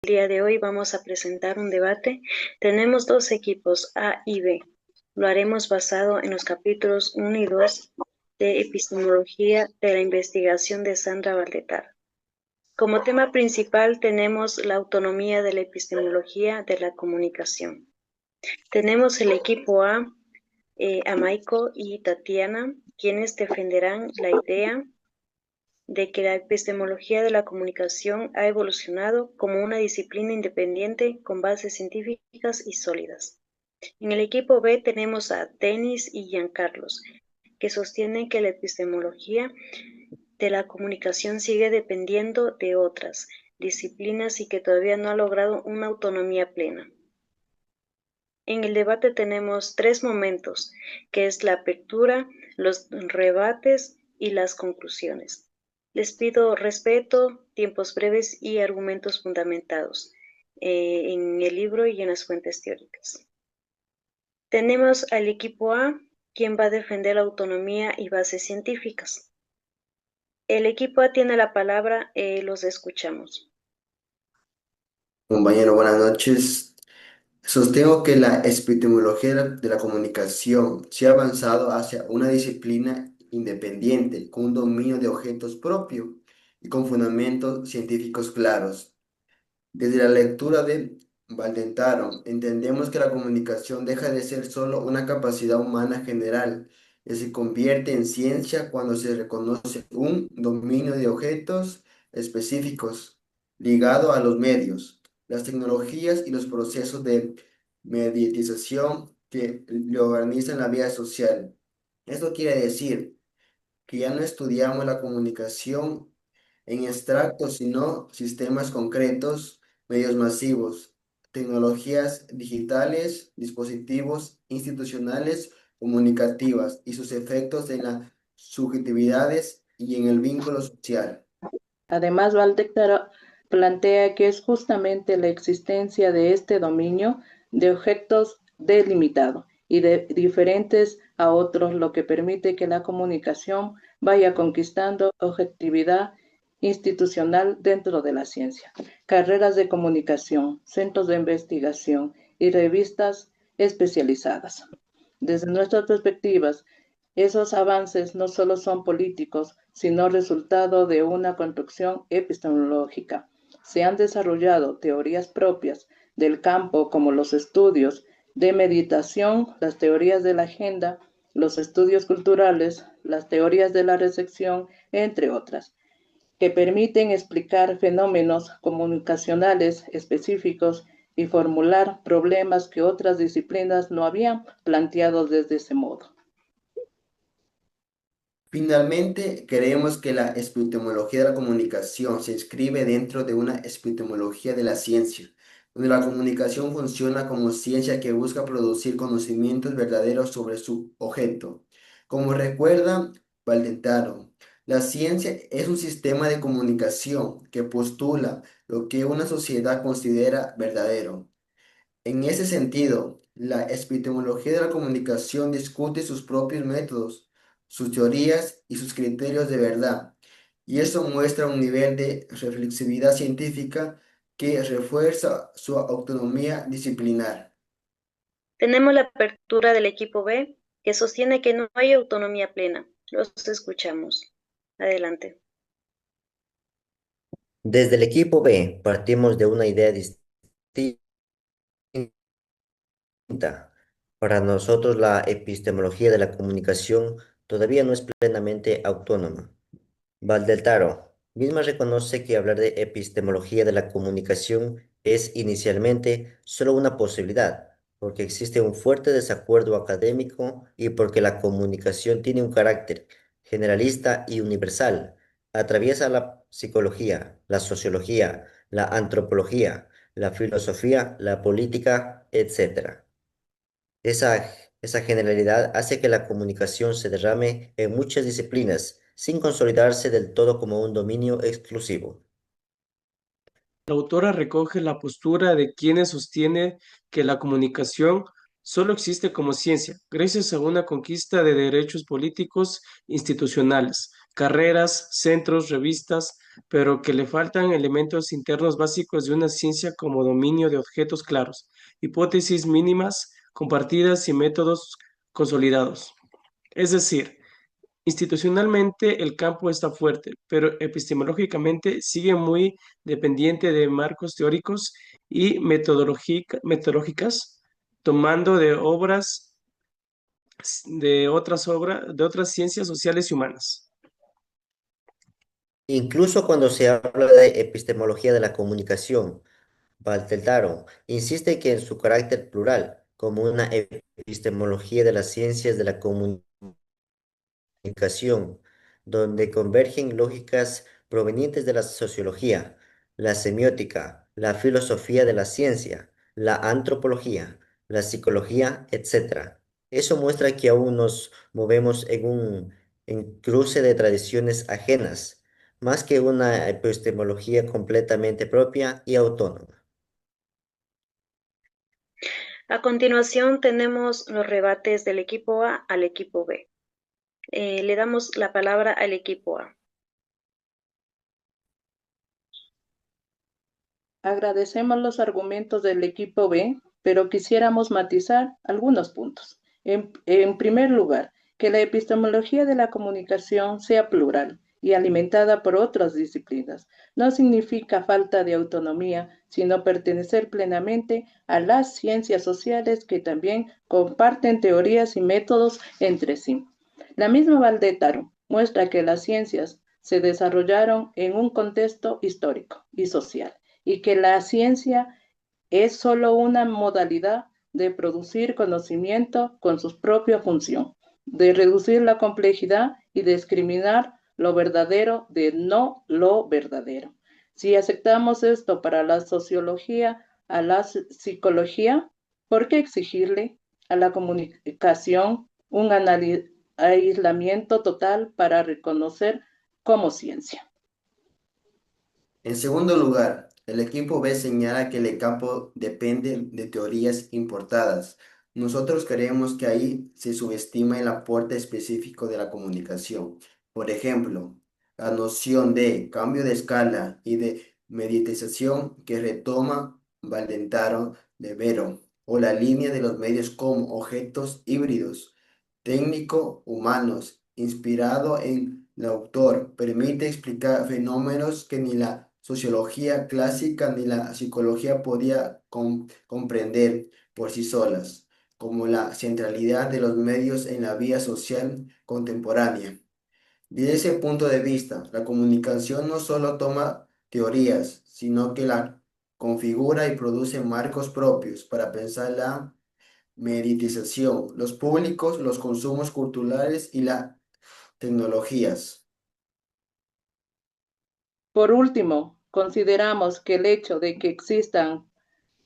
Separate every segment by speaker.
Speaker 1: día de hoy vamos a presentar un debate. Tenemos dos equipos, A y B. Lo haremos basado en los capítulos 1 y 2 de Epistemología de la Investigación de Sandra Valdetar. Como tema principal tenemos la autonomía de la epistemología de la comunicación. Tenemos el equipo A, Amaiko y Tatiana, quienes defenderán la idea de que la epistemología de la comunicación ha evolucionado como una disciplina independiente con bases científicas y sólidas. En el equipo B tenemos a Denis y Giancarlos, que sostienen que la epistemología de la comunicación sigue dependiendo de otras disciplinas y que todavía no ha logrado una autonomía plena. En el debate tenemos tres momentos, que es la apertura, los rebates y las conclusiones. Les pido respeto, tiempos breves y argumentos fundamentados en el libro y en las fuentes teóricas. Tenemos al equipo A, quien va a defender la autonomía y bases científicas. El equipo A tiene la palabra, los escuchamos.
Speaker 2: Compañero, buenas noches. Sostengo que la epistemología de la comunicación se ha avanzado hacia una disciplina independiente, con un dominio de objetos propio y con fundamentos científicos claros. Desde la lectura de Valdentaro, entendemos que la comunicación deja de ser solo una capacidad humana general y se convierte en ciencia cuando se reconoce un dominio de objetos específicos ligado a los medios, las tecnologías y los procesos de mediatización que le organizan la vida social. Esto quiere decir que ya no estudiamos la comunicación en extractos, sino sistemas concretos, medios masivos, tecnologías digitales, dispositivos institucionales, comunicativas y sus efectos en las subjetividades y en el vínculo social.
Speaker 3: Además, Valdectaro plantea que es justamente la existencia de este dominio de objetos delimitado y de diferentes a otros lo que permite que la comunicación vaya conquistando objetividad institucional dentro de la ciencia. Carreras de comunicación, centros de investigación y revistas especializadas. Desde nuestras perspectivas, esos avances no solo son políticos, sino resultado de una construcción epistemológica. Se han desarrollado teorías propias del campo como los estudios de meditación, las teorías de la agenda, los estudios culturales, las teorías de la recepción, entre otras, que permiten explicar fenómenos comunicacionales específicos y formular problemas que otras disciplinas no habían planteado desde ese modo.
Speaker 2: Finalmente, creemos que la epistemología de la comunicación se inscribe dentro de una epistemología de la ciencia, donde la comunicación funciona como ciencia que busca producir conocimientos verdaderos sobre su objeto. Como recuerda Valdentaro, la ciencia es un sistema de comunicación que postula lo que una sociedad considera verdadero. En ese sentido, la epistemología de la comunicación discute sus propios métodos, sus teorías y sus criterios de verdad, y eso muestra un nivel de reflexividad científica que refuerza su autonomía disciplinar.
Speaker 1: Tenemos la apertura del equipo B, que sostiene que no hay autonomía plena. Los escuchamos. Adelante.
Speaker 4: Desde el equipo B partimos de una idea distinta. Para nosotros la epistemología de la comunicación todavía no es plenamente autónoma. Valdeltaro misma reconoce que hablar de epistemología de la comunicación es inicialmente solo una posibilidad, porque existe un fuerte desacuerdo académico y porque la comunicación tiene un carácter generalista y universal. Atraviesa la psicología, la sociología, la antropología, la filosofía, la política, etc. Esa, esa generalidad hace que la comunicación se derrame en muchas disciplinas, sin consolidarse del todo como un dominio exclusivo.
Speaker 5: La autora recoge la postura de quienes sostienen que la comunicación solo existe como ciencia, gracias a una conquista de derechos políticos institucionales, carreras, centros, revistas, pero que le faltan elementos internos básicos de una ciencia como dominio de objetos claros, hipótesis mínimas compartidas y métodos consolidados. Es decir, institucionalmente el campo está fuerte, pero epistemológicamente sigue muy dependiente de marcos teóricos y metodológicas, tomando de otras ciencias sociales y humanas.
Speaker 4: Incluso cuando se habla de epistemología de la comunicación, Balteltaro insiste que en su carácter plural, como una epistemología de las ciencias de la comunicación, donde convergen lógicas provenientes de la sociología, la semiótica, la filosofía de la ciencia, la antropología, la psicología, etc. Eso muestra que aún nos movemos en un cruce de tradiciones ajenas, más que una epistemología completamente propia y autónoma.
Speaker 1: A continuación tenemos los rebates del equipo A al equipo B. Le damos la palabra al equipo A.
Speaker 3: Agradecemos los argumentos del equipo B, pero quisiéramos matizar algunos puntos. En primer lugar, que la epistemología de la comunicación sea plural y alimentada por otras disciplinas. No significa falta de autonomía, sino pertenecer plenamente a las ciencias sociales que también comparten teorías y métodos entre sí. La misma Valdétaro muestra que las ciencias se desarrollaron en un contexto histórico y social y que la ciencia es solo una modalidad de producir conocimiento con su propia función, de reducir la complejidad y discriminar lo verdadero de no lo verdadero. Si aceptamos esto para la sociología, a la psicología, ¿por qué exigirle a la comunicación un aislamiento total para reconocer como ciencia?
Speaker 2: En segundo lugar, el equipo B señala que el campo depende de teorías importadas. Nosotros creemos que ahí se subestima el aporte específico de la comunicación. Por ejemplo, la noción de cambio de escala y de mediatización que retoma Valdentaro de Vero, o la línea de los medios como objetos híbridos, técnico-humanos, inspirado en el autor, permite explicar fenómenos que ni la sociología clásica ni la psicología podía comprender por sí solas, como la centralidad de los medios en la vida social contemporánea. Desde ese punto de vista, la comunicación no solo toma teorías, sino que la configura y produce marcos propios para pensar la mediatización, los públicos, los consumos culturales y las tecnologías.
Speaker 3: Por último, consideramos que el hecho de que existan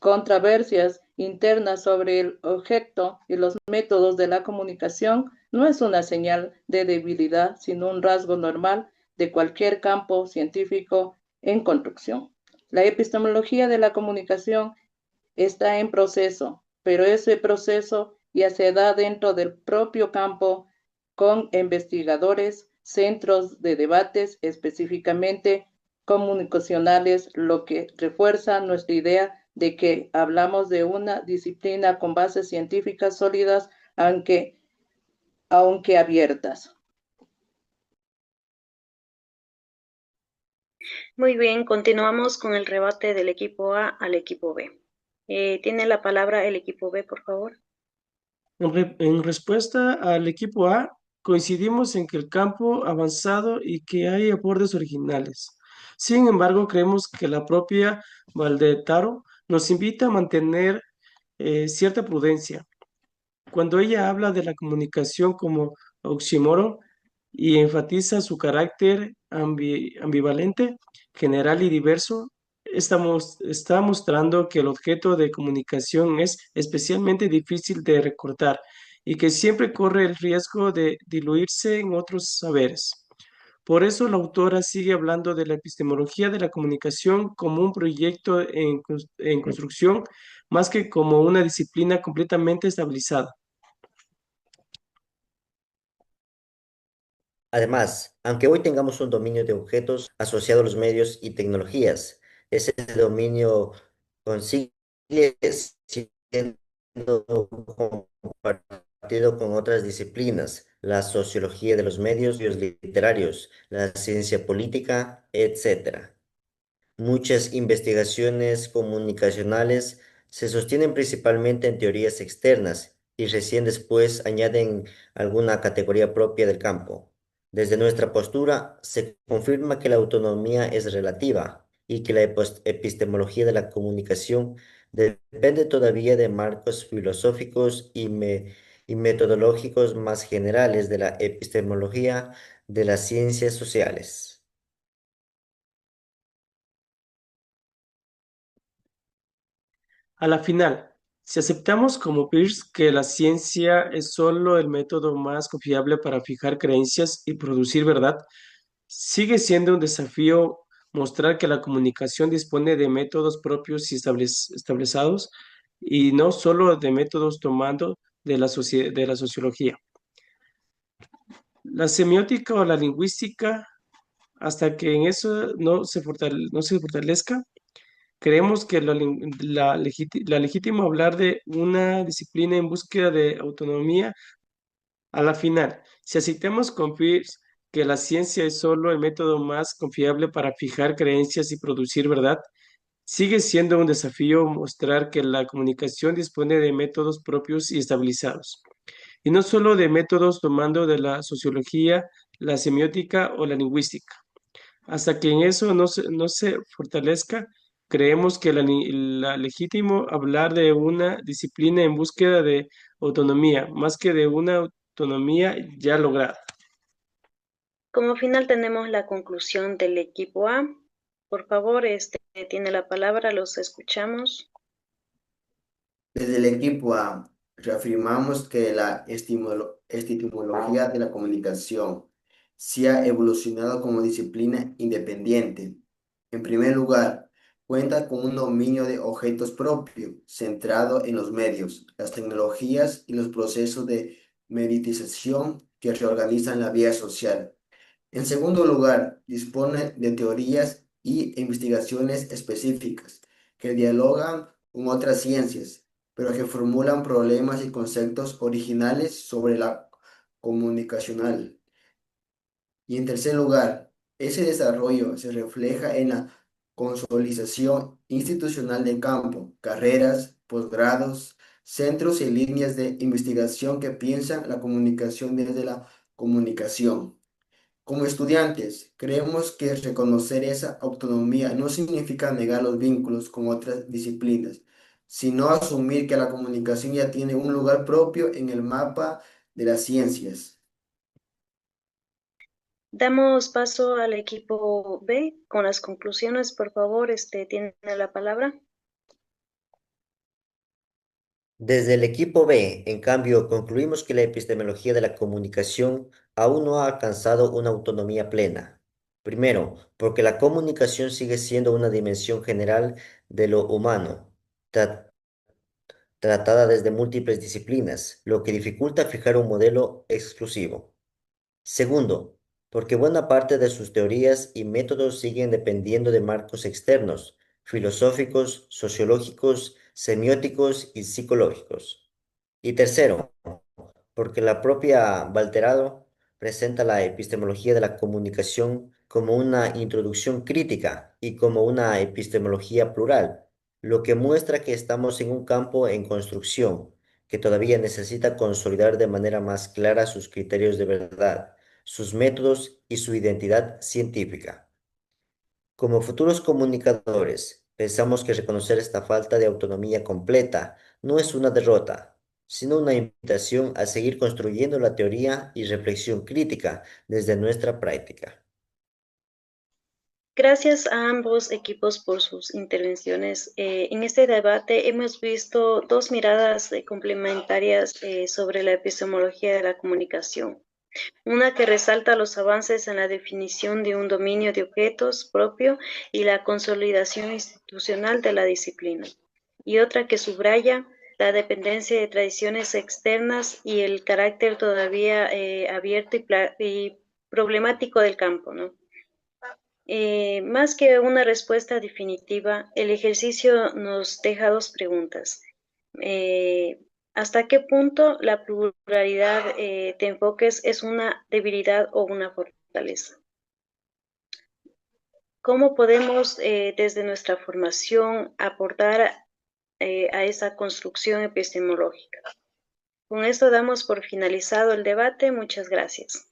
Speaker 3: controversias internas sobre el objeto y los métodos de la comunicación no es una señal de debilidad, sino un rasgo normal de cualquier campo científico en construcción. La epistemología de la comunicación está en proceso, pero ese proceso ya se da dentro del propio campo con investigadores, centros de debates específicamente comunicacionales, lo que refuerza nuestra idea de que hablamos de una disciplina con bases científicas sólidas, aunque abiertas.
Speaker 1: Muy bien, continuamos con el rebate del equipo A al equipo B. Tiene la palabra el equipo B, por favor.
Speaker 5: En respuesta al equipo A, coincidimos en que el campo avanzado y que hay aportes originales. Sin embargo, creemos que la propia Valdetaro nos invita a mantener cierta prudencia. Cuando ella habla de la comunicación como oxímoron y enfatiza su carácter ambivalente, general y diverso, está mostrando que el objeto de comunicación es especialmente difícil de recortar y que siempre corre el riesgo de diluirse en otros saberes. Por eso la autora sigue hablando de la epistemología de la comunicación como un proyecto en construcción, más que como una disciplina completamente estabilizada.
Speaker 4: Además, aunque hoy tengamos un dominio de objetos asociado a los medios y tecnologías, ese dominio consigue siendo compartido con otras disciplinas, la sociología de los medios, los literarios, la ciencia política, etcétera. Muchas investigaciones comunicacionales se sostienen principalmente en teorías externas y recién después añaden alguna categoría propia del campo. Desde nuestra postura se confirma que la autonomía es relativa y que la epistemología de la comunicación depende todavía de marcos filosóficos y metodológicos más generales de la epistemología de las ciencias sociales.
Speaker 5: A la final, si aceptamos como Peirce que la ciencia es solo el método más confiable para fijar creencias y producir verdad, sigue siendo un desafío mostrar que la comunicación dispone de métodos propios y establecidos y no solo de métodos tomando de la sociología. La semiótica o la lingüística, hasta que en eso no se fortalezca, creemos que la legítimo hablar de una disciplina en búsqueda de autonomía a la final. Si aceptamos con Peirce que la ciencia es solo el método más confiable para fijar creencias y producir verdad, sigue siendo un desafío mostrar que la comunicación dispone de métodos propios y estabilizados, y no solo de métodos tomando de la sociología, la semiótica o la lingüística. Hasta que en eso no se fortalezca, creemos que la legítimo hablar de una disciplina en búsqueda de autonomía, más que de una autonomía ya lograda.
Speaker 1: Como final tenemos la conclusión del equipo A. Por favor, tiene la palabra, los escuchamos.
Speaker 2: Desde el equipo A, reafirmamos que la epistemología de la comunicación se ha evolucionado como disciplina independiente. En primer lugar, cuenta con un dominio de objetos propio, centrado en los medios, las tecnologías y los procesos de mediatización que reorganizan la vida social. En segundo lugar, dispone de teorías y investigaciones específicas que dialogan con otras ciencias, pero que formulan problemas y conceptos originales sobre la comunicacional. Y en tercer lugar, ese desarrollo se refleja en la consolidación institucional de campo, carreras, posgrados, centros y líneas de investigación que piensan la comunicación desde la comunicación. Como estudiantes, creemos que reconocer esa autonomía no significa negar los vínculos con otras disciplinas, sino asumir que la comunicación ya tiene un lugar propio en el mapa de las ciencias.
Speaker 1: Damos paso al equipo B con las conclusiones. Por favor, tiene la palabra.
Speaker 4: Desde el equipo B, en cambio, concluimos que la epistemología de la comunicación aún no ha alcanzado una autonomía plena. Primero, porque la comunicación sigue siendo una dimensión general de lo humano, tra- tratada desde múltiples disciplinas, lo que dificulta fijar un modelo exclusivo. Segundo, porque buena parte de sus teorías y métodos siguen dependiendo de marcos externos, filosóficos, sociológicos, semióticos y psicológicos. Y tercero, porque la propia Valterado presenta la epistemología de la comunicación como una introducción crítica y como una epistemología plural, lo que muestra que estamos en un campo en construcción, que todavía necesita consolidar de manera más clara sus criterios de verdad, sus métodos y su identidad científica. Como futuros comunicadores, pensamos que reconocer esta falta de autonomía completa no es una derrota, sino una invitación a seguir construyendo la teoría y reflexión crítica desde nuestra práctica.
Speaker 1: Gracias a ambos equipos por sus intervenciones. En este debate hemos visto dos miradas complementarias sobre la epistemología de la comunicación. Una que resalta los avances en la definición de un dominio de objetos propio y la consolidación institucional de la disciplina. Y otra que subraya la dependencia de tradiciones externas y el carácter todavía abierto y problemático del campo, ¿no? Más que una respuesta definitiva, el ejercicio nos deja dos preguntas. ¿Hasta qué punto la pluralidad de enfoques es una debilidad o una fortaleza? ¿Cómo podemos, desde nuestra formación, aportar a esa construcción epistemológica? Con esto damos por finalizado el debate. Muchas gracias.